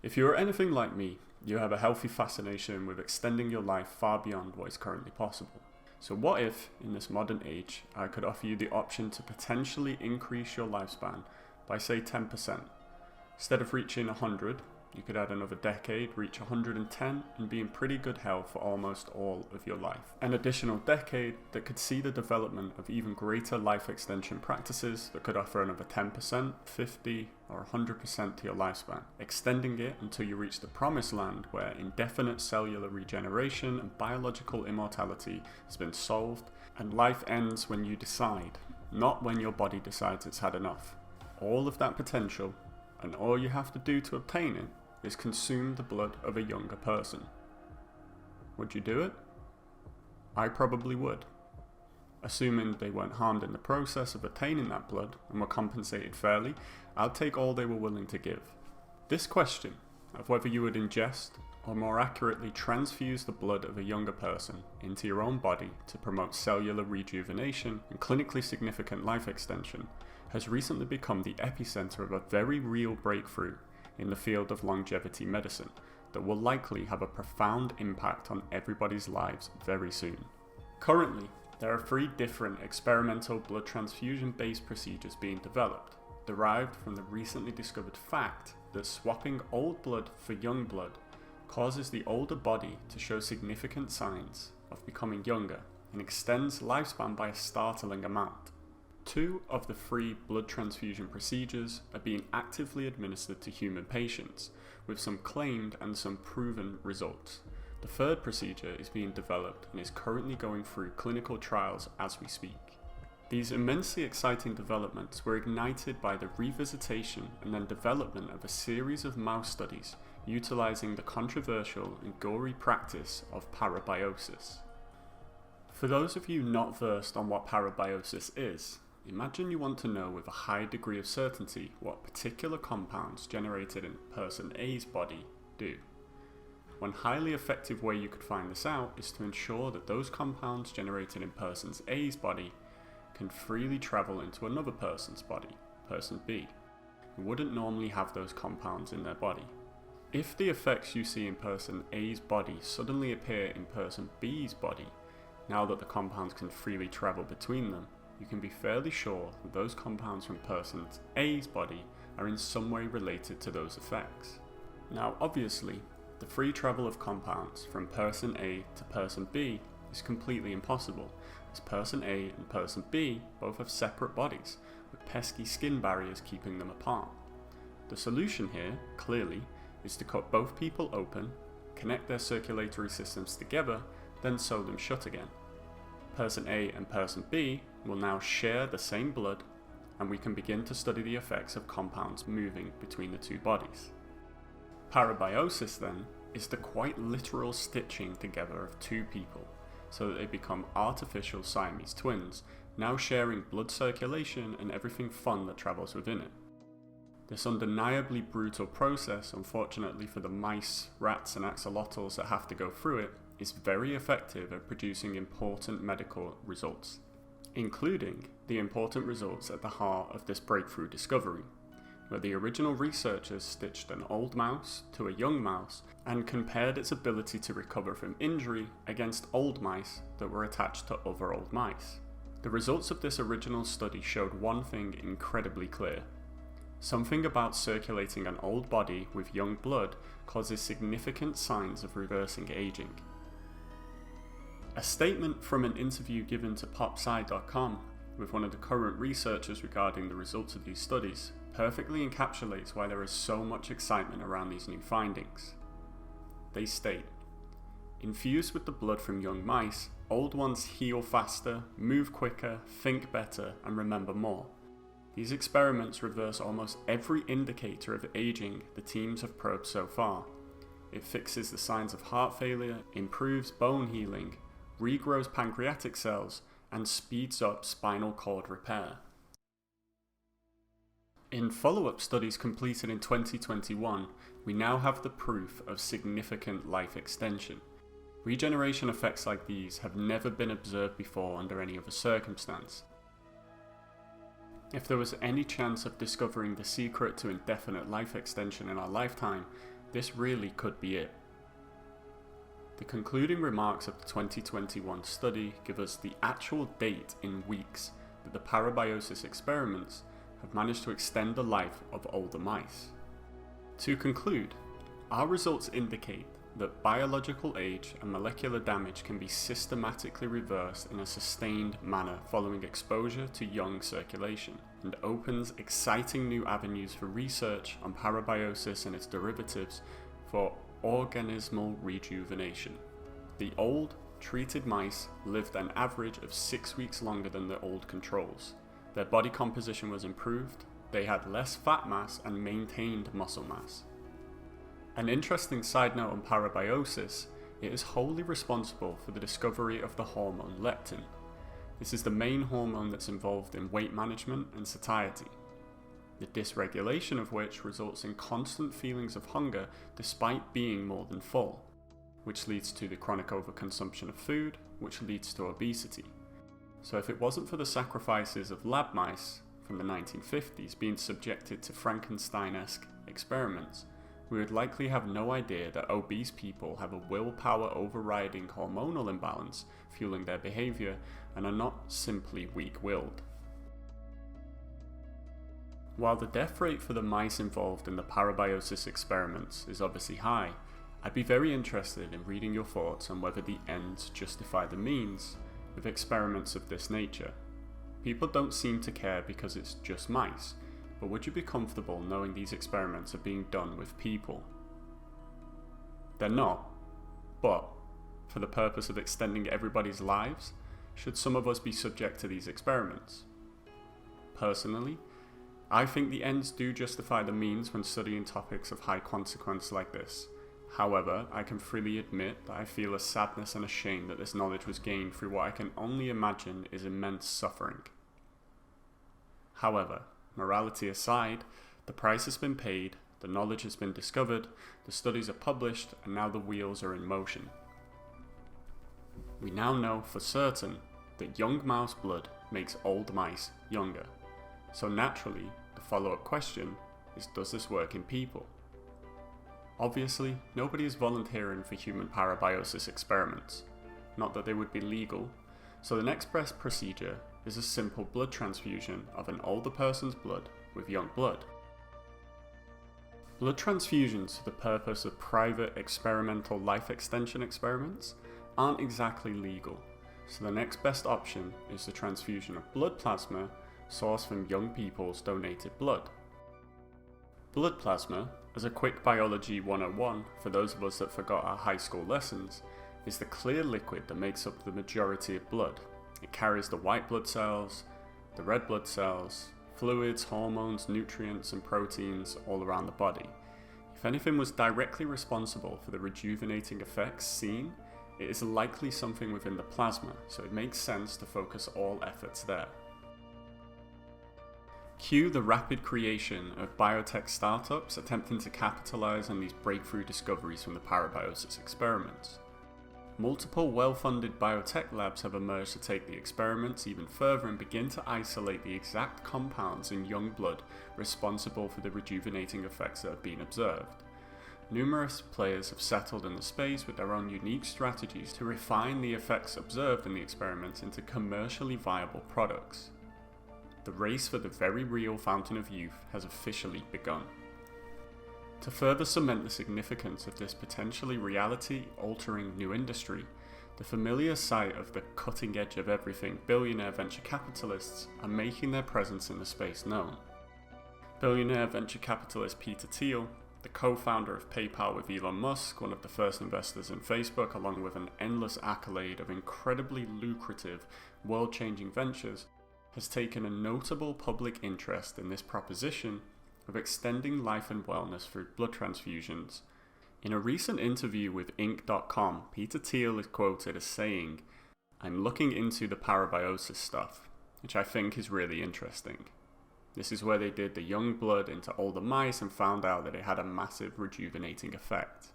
If you are anything like me, you have a healthy fascination with extending your life far beyond what is currently possible. So what if, in this modern age, I could offer you the option to potentially increase your lifespan by say 10%. Instead of reaching 100, you could add another decade, reach 110, and be in pretty good health for almost all of your life. An additional decade that could see the development of even greater life extension practices that could offer another 10%, 50, or 100% to your lifespan, extending it until you reach the promised land where indefinite cellular regeneration and biological immortality has been solved, and life ends when you decide, not when your body decides it's had enough. All of that potential, and all you have to do to obtain it, is consume the blood of a younger person. Would you do it? I probably would. Assuming they weren't harmed in the process of attaining that blood and were compensated fairly, I'd take all they were willing to give. This question of whether you would ingest, or more accurately transfuse the blood of a younger person into your own body to promote cellular rejuvenation and clinically significant life extension has recently become the epicenter of a very real breakthrough in the field of longevity medicine that will likely have a profound impact on everybody's lives very soon. Currently, there are 3 different experimental blood transfusion-based procedures being developed, derived from the recently discovered fact that swapping old blood for young blood causes the older body to show significant signs of becoming younger and extends lifespan by a startling amount. 2 of the 3 blood transfusion procedures are being actively administered to human patients, with some claimed and some proven results. The 3rd procedure is being developed and is currently going through clinical trials as we speak. These immensely exciting developments were ignited by the revisitation and then development of a series of mouse studies utilizing the controversial and gory practice of parabiosis. For those of you not versed on what parabiosis is, imagine you want to know with a high degree of certainty what particular compounds generated in person A's body do. One highly effective way you could find this out is to ensure that those compounds generated in person A's body can freely travel into another person's body, person B, who wouldn't normally have those compounds in their body. If the effects you see in person A's body suddenly appear in person B's body, now that the compounds can freely travel between them, you can be fairly sure that those compounds from person A's body are in some way related to those effects. Now obviously, the free travel of compounds from person A to person B is completely impossible, as person A and person B both have separate bodies, with pesky skin barriers keeping them apart. The solution here, clearly, is to cut both people open, connect their circulatory systems together, then sew them shut again. Person A and person B will now share the same blood, and we can begin to study the effects of compounds moving between the 2 bodies. Parabiosis, then, is the quite literal stitching together of 2 people, so that they become artificial Siamese twins, now sharing blood circulation and everything fun that travels within it. This undeniably brutal process, unfortunately for the mice, rats and axolotls that have to go through it, is very effective at producing important medical results, including the important results at the heart of this breakthrough discovery, where the original researchers stitched an old mouse to a young mouse and compared its ability to recover from injury against old mice that were attached to other old mice. The results of this original study showed one thing incredibly clear. Something about circulating an old body with young blood causes significant signs of reversing aging. A statement from an interview given to popsci.com with one of the current researchers regarding the results of these studies perfectly encapsulates why there is so much excitement around these new findings. They state, "Infused with the blood from young mice, old ones heal faster, move quicker, think better, and remember more. These experiments reverse almost every indicator of aging the teams have probed so far. It fixes the signs of heart failure, improves bone healing, regrows pancreatic cells, and speeds up spinal cord repair." In follow-up studies completed in 2021, we now have the proof of significant life extension. Regeneration effects like these have never been observed before under any other circumstance. If there was any chance of discovering the secret to indefinite life extension in our lifetime, this really could be it. The concluding remarks of the 2021 study give us the actual date in weeks that the parabiosis experiments have managed to extend the life of older mice. To conclude, our results indicate that biological age and molecular damage can be systematically reversed in a sustained manner following exposure to young circulation, and opens exciting new avenues for research on parabiosis and its derivatives for organismal rejuvenation. The old, treated mice lived an average of 6 weeks longer than the old controls. Their body composition was improved, they had less fat mass and maintained muscle mass. An interesting side note on parabiosis, it is wholly responsible for the discovery of the hormone leptin. This is the main hormone that's involved in weight management and satiety, the dysregulation of which results in constant feelings of hunger despite being more than full, which leads to the chronic overconsumption of food, which leads to obesity. So if it wasn't for the sacrifices of lab mice from the 1950s being subjected to Frankenstein-esque experiments, we would likely have no idea that obese people have a willpower overriding hormonal imbalance fueling their behavior and are not simply weak-willed. While the death rate for the mice involved in the parabiosis experiments is obviously high, I'd be very interested in reading your thoughts on whether the ends justify the means with experiments of this nature. People don't seem to care because it's just mice, but would you be comfortable knowing these experiments are being done with people? They're not, but for the purpose of extending everybody's lives, should some of us be subject to these experiments? Personally, I think the ends do justify the means when studying topics of high consequence like this. However, I can freely admit that I feel a sadness and a shame that this knowledge was gained through what I can only imagine is immense suffering. However, morality aside, the price has been paid, the knowledge has been discovered, the studies are published, and now the wheels are in motion. We now know for certain that young mouse blood makes old mice younger. So naturally, the follow-up question is, does this work in people? Obviously, nobody is volunteering for human parabiosis experiments. Not that they would be legal, so the next best procedure is a simple blood transfusion of an older person's blood with young blood. Blood transfusions for the purpose of private experimental life extension experiments aren't exactly legal, so the next best option is the transfusion of blood plasma sourced from young people's donated blood. Blood plasma, as a quick biology 101 for those of us that forgot our high school lessons, is the clear liquid that makes up the majority of blood. It carries the white blood cells, the red blood cells, fluids, hormones, nutrients and proteins all around the body. If anything was directly responsible for the rejuvenating effects seen, it is likely something within the plasma, so it makes sense to focus all efforts there. Cue the rapid creation of biotech startups attempting to capitalize on these breakthrough discoveries from the parabiosis experiments. Multiple well-funded biotech labs have emerged to take the experiments even further and begin to isolate the exact compounds in young blood responsible for the rejuvenating effects that have been observed. Numerous players have settled in the space with their own unique strategies to refine the effects observed in the experiments into commercially viable products. The race for the very real fountain of youth has officially begun. To further cement the significance of this potentially reality-altering new industry, the familiar sight of the cutting edge of everything billionaire venture capitalists are making their presence in the space known. Billionaire venture capitalist Peter Thiel, the co-founder of PayPal with Elon Musk, one of the first investors in Facebook, along with an endless accolade of incredibly lucrative, world-changing ventures, has taken a notable public interest in this proposition of extending life and wellness through blood transfusions. In a recent interview with Inc.com, Peter Thiel is quoted as saying, "I'm looking into the parabiosis stuff, which I think is really interesting. This is where they did the young blood into older mice and found out that it had a massive rejuvenating effect."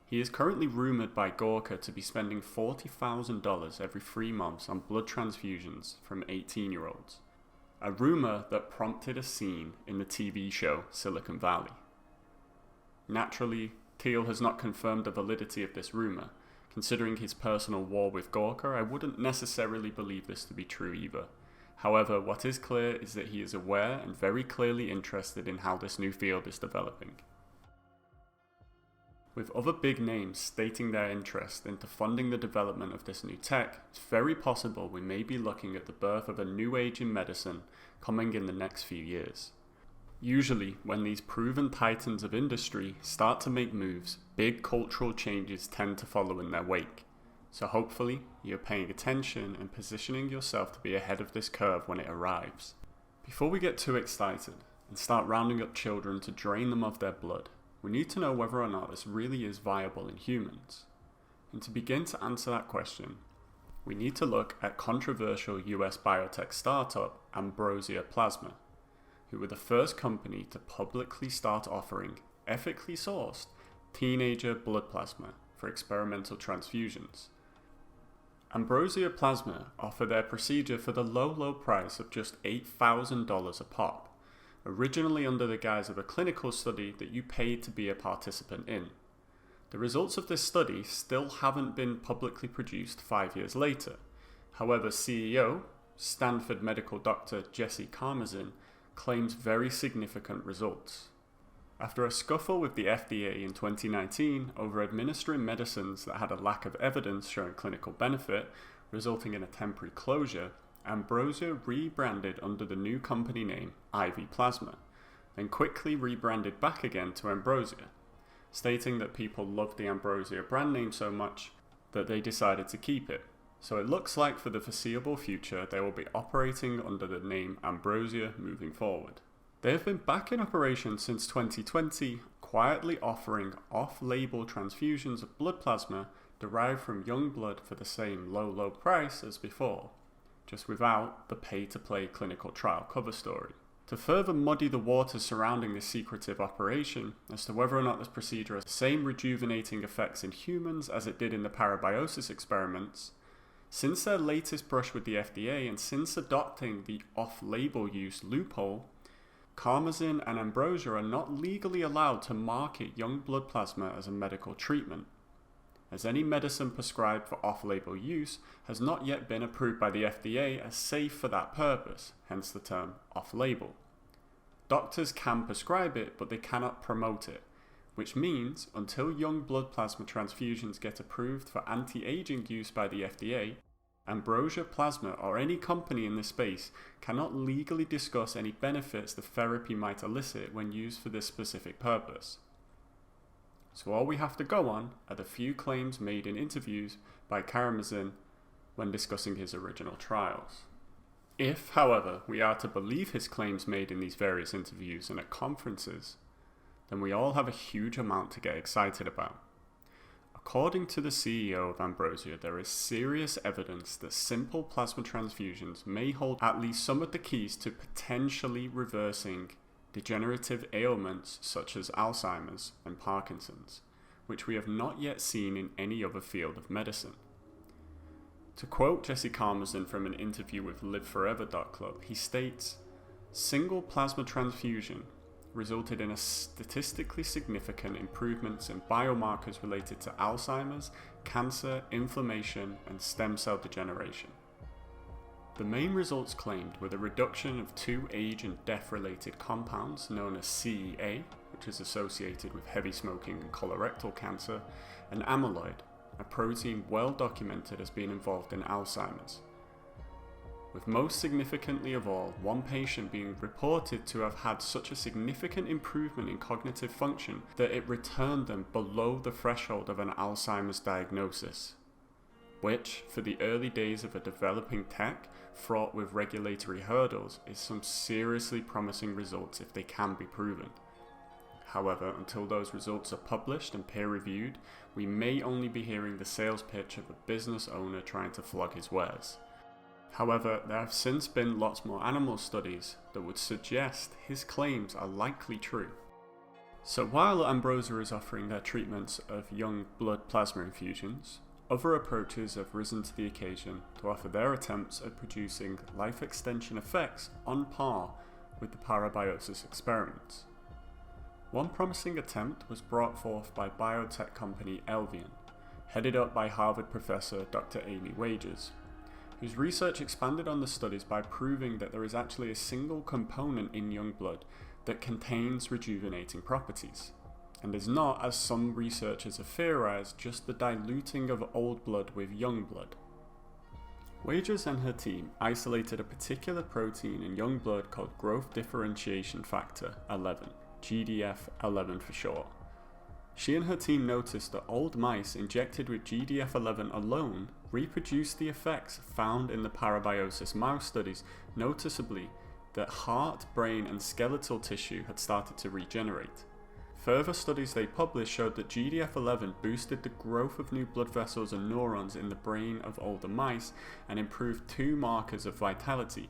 He is currently rumoured by Gawker to be spending $40,000 every 3 months on blood transfusions from 18-year-olds. A rumour that prompted a scene in the TV show Silicon Valley. Naturally, Thiel has not confirmed the validity of this rumour. Considering his personal war with Gorka, I wouldn't necessarily believe this to be true either. However, what is clear is that he is aware and very clearly interested in how this new field is developing. With other big names stating their interest into funding the development of this new tech, it's very possible we may be looking at the birth of a new age in medicine coming in the next few years. Usually, when these proven titans of industry start to make moves, big cultural changes tend to follow in their wake. So hopefully, you're paying attention and positioning yourself to be ahead of this curve when it arrives. Before we get too excited and start rounding up children to drain them of their blood, we need to know whether or not this really is viable in humans. And to begin to answer that question, we need to look at controversial US biotech startup Ambrosia Plasma, who were the first company to publicly start offering ethically sourced teenager blood plasma for experimental transfusions. Ambrosia Plasma offer their procedure for the low price of just $8,000 a pop, originally under the guise of a clinical study that you paid to be a participant in. The results of this study still haven't been publicly produced 5 years later. However, CEO, Stanford medical doctor Jesse Karmazin, claims very significant results. After a scuffle with the FDA in 2019 over administering medicines that had a lack of evidence showing clinical benefit, resulting in a temporary closure, Ambrosia rebranded under the new company name IV Plasma, then quickly rebranded back again to Ambrosia, stating that people loved the Ambrosia brand name so much that they decided to keep it. So it looks like for the foreseeable future they will be operating under the name Ambrosia moving forward. They have been back in operation since 2020, quietly offering off-label transfusions of blood plasma derived from young blood for the same low price as before, just without the pay-to-play clinical trial cover story. To further muddy the waters surrounding this secretive operation as to whether or not this procedure has the same rejuvenating effects in humans as it did in the parabiosis experiments, since their latest brush with the FDA and since adopting the off-label use loophole, Karmazin and Ambrosia are not legally allowed to market young blood plasma as a medical treatment, as any medicine prescribed for off-label use has not yet been approved by the FDA as safe for that purpose, hence the term off-label. Doctors can prescribe it, but they cannot promote it, which means until young blood plasma transfusions get approved for anti-aging use by the FDA, Ambrosia Plasma or any company in this space cannot legally discuss any benefits the therapy might elicit when used for this specific purpose. So all we have to go on are the few claims made in interviews by Karmazin when discussing his original trials. If, however, we are to believe his claims made in these various interviews and at conferences, then we all have a huge amount to get excited about. According to the CEO of Ambrosia, there is serious evidence that simple plasma transfusions may hold at least some of the keys to potentially reversing degenerative ailments such as Alzheimer's and Parkinson's, which we have not yet seen in any other field of medicine. To quote Jesse Karmazin from an interview with liveforever.club, he states, "Single plasma transfusion resulted in a statistically significant improvements in biomarkers related to Alzheimer's, cancer, inflammation, and stem cell degeneration. The main results claimed were the reduction of two age and death-related compounds known as CEA, which is associated with heavy smoking and colorectal cancer, and amyloid, a protein well documented as being involved in Alzheimer's. With most significantly of all, one patient being reported to have had such a significant improvement in cognitive function that it returned them below the threshold of an Alzheimer's diagnosis, which, for the early days of a developing tech fraught with regulatory hurdles, is some seriously promising results if they can be proven. However, until those results are published and peer-reviewed, we may only be hearing the sales pitch of a business owner trying to flog his wares. However, there have since been lots more animal studies that would suggest his claims are likely true. So while Ambrosia is offering their treatments of young blood plasma infusions, other approaches have risen to the occasion to offer their attempts at producing life extension effects on par with the parabiosis experiments. One promising attempt was brought forth by biotech company Elvian, headed up by Harvard professor Dr. Amy Wagers, whose research expanded on the studies by proving that there is actually a single component in young blood that contains rejuvenating properties, and is not, as some researchers have theorized, just the diluting of old blood with young blood. Wagers and her team isolated a particular protein in young blood called growth differentiation factor 11, GDF11 for short. She and her team noticed that old mice injected with GDF11 alone reproduced the effects found in the parabiosis mouse studies, noticeably that heart, brain and skeletal tissue had started to regenerate. Further studies they published showed that GDF11 boosted the growth of new blood vessels and neurons in the brain of older mice and improved two markers of vitality,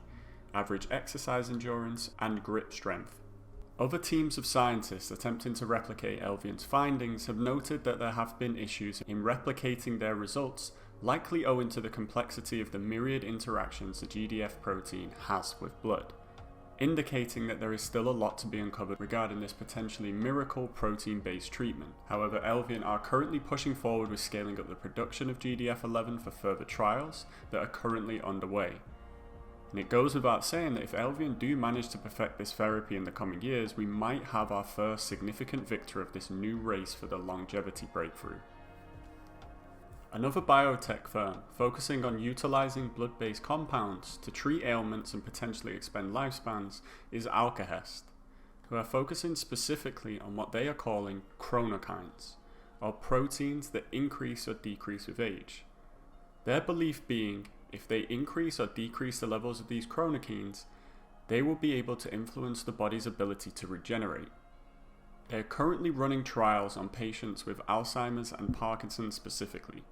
average exercise endurance and grip strength. Other teams of scientists attempting to replicate Elvian's findings have noted that there have been issues in replicating their results, likely owing to the complexity of the myriad interactions the GDF protein has with blood, indicating that there is still a lot to be uncovered regarding this potentially miracle protein-based treatment. However, Elvian are currently pushing forward with scaling up the production of GDF11 for further trials that are currently underway. And it goes without saying that if Elvian do manage to perfect this therapy in the coming years, we might have our first significant victor of this new race for the longevity breakthrough. Another biotech firm focusing on utilizing blood-based compounds to treat ailments and potentially extend lifespans is Alkahest, who are focusing specifically on what they are calling chronokines, or proteins that increase or decrease with age. Their belief being, if they increase or decrease the levels of these chronokines, they will be able to influence the body's ability to regenerate. They are currently running trials on patients with Alzheimer's and Parkinson's specifically.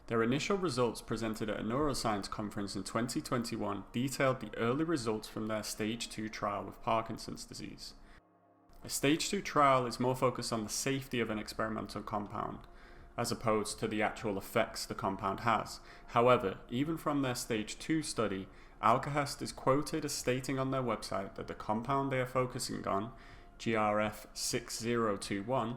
Their initial results presented at a neuroscience conference in 2021 detailed the early results from their Stage 2 trial with Parkinson's disease. A Stage 2 trial is more focused on the safety of an experimental compound, as opposed to the actual effects the compound has. However, even from their Stage 2 study, Alkahest is quoted as stating on their website that the compound they are focusing on, GRF6021,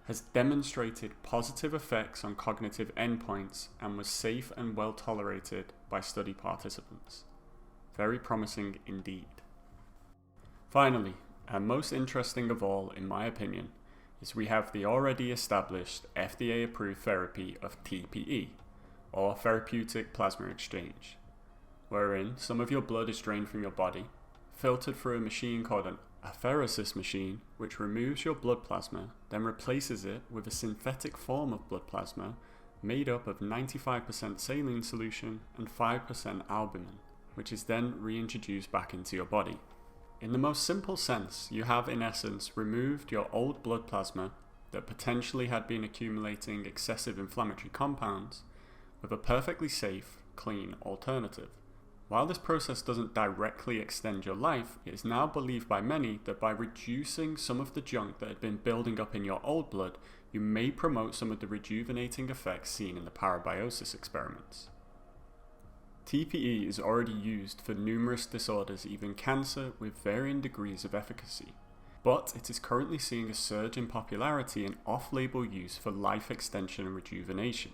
has demonstrated positive effects on cognitive endpoints and was safe and well tolerated by study participants. Very promising indeed. Finally, and most interesting of all in my opinion, is we have the already established FDA-approved therapy of TPE, or therapeutic plasma exchange, wherein some of your blood is drained from your body, filtered through a machine called an apheresis machine, which removes your blood plasma, then replaces it with a synthetic form of blood plasma made up of 95% saline solution and 5% albumin, which is then reintroduced back into your body. In the most simple sense, you have in essence removed your old blood plasma that potentially had been accumulating excessive inflammatory compounds with a perfectly safe, clean alternative. While this process doesn't directly extend your life, it is now believed by many that by reducing some of the junk that had been building up in your old blood, you may promote some of the rejuvenating effects seen in the parabiosis experiments. TPE is already used for numerous disorders, even cancer, with varying degrees of efficacy. But it is currently seeing a surge in popularity and off-label use for life extension and rejuvenation.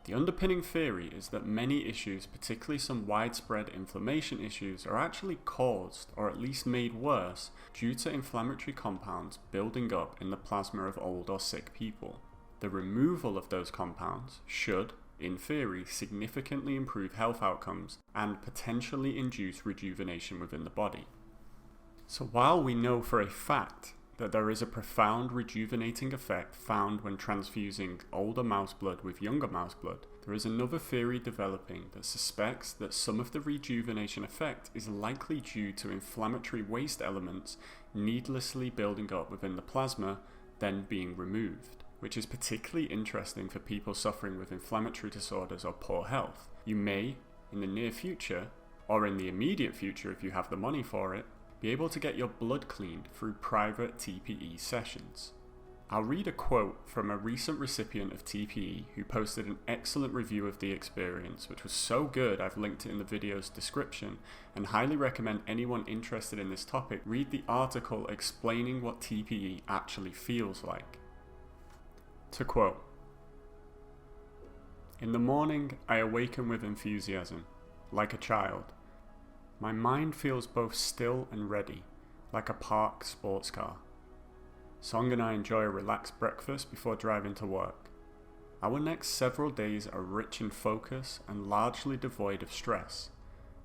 The underpinning theory is that many issues, particularly some widespread inflammation issues, are actually caused, or at least made worse, due to inflammatory compounds building up in the plasma of old or sick people. The removal of those compounds should, in theory, significantly improve health outcomes and potentially induce rejuvenation within the body. So while we know for a fact that there is a profound rejuvenating effect found when transfusing older mouse blood with younger mouse blood, there is another theory developing that suspects that some of the rejuvenation effect is likely due to inflammatory waste elements needlessly building up within the plasma, then being removed, which is particularly interesting for people suffering with inflammatory disorders or poor health. You may, in the near future, or in the immediate future if you have the money for it, be able to get your blood cleaned through private TPE sessions. I'll read a quote from a recent recipient of TPE who posted an excellent review of the experience, which was so good I've linked it in the video's description, and highly recommend anyone interested in this topic read the article explaining what TPE actually feels like. To quote, "In the morning, I awaken with enthusiasm, like a child. My mind feels both still and ready, like a park sports car. Song and I enjoy a relaxed breakfast before driving to work. Our next several days are rich in focus and largely devoid of stress.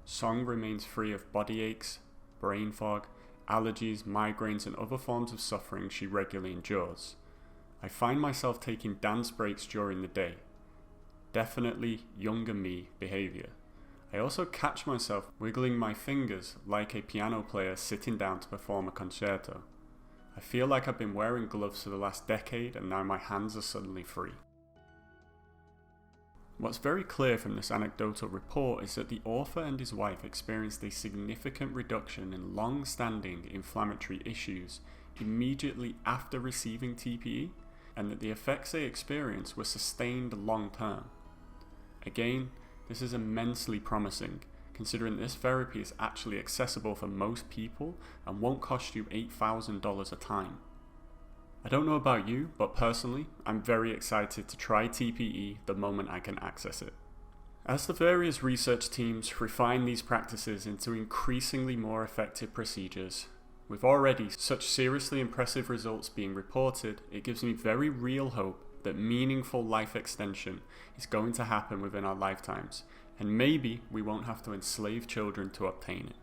Song remains free of body aches, brain fog, allergies, migraines, and other forms of suffering she regularly endures. I find myself taking dance breaks during the day. Definitely younger me behavior. I also catch myself wiggling my fingers like a piano player sitting down to perform a concerto. I feel like I've been wearing gloves for the last decade and now my hands are suddenly free." What's very clear from this anecdotal report is that the author and his wife experienced a significant reduction in long-standing inflammatory issues immediately after receiving TPE, and that the effects they experienced were sustained long-term. Again, this is immensely promising, considering this therapy is actually accessible for most people and won't cost you $8,000 a time. I don't know about you, but personally, I'm very excited to try TPE the moment I can access it. As the various research teams refine these practices into increasingly more effective procedures, with already such seriously impressive results being reported, it gives me very real hope that meaningful life extension is going to happen within our lifetimes, and maybe we won't have to enslave children to obtain it.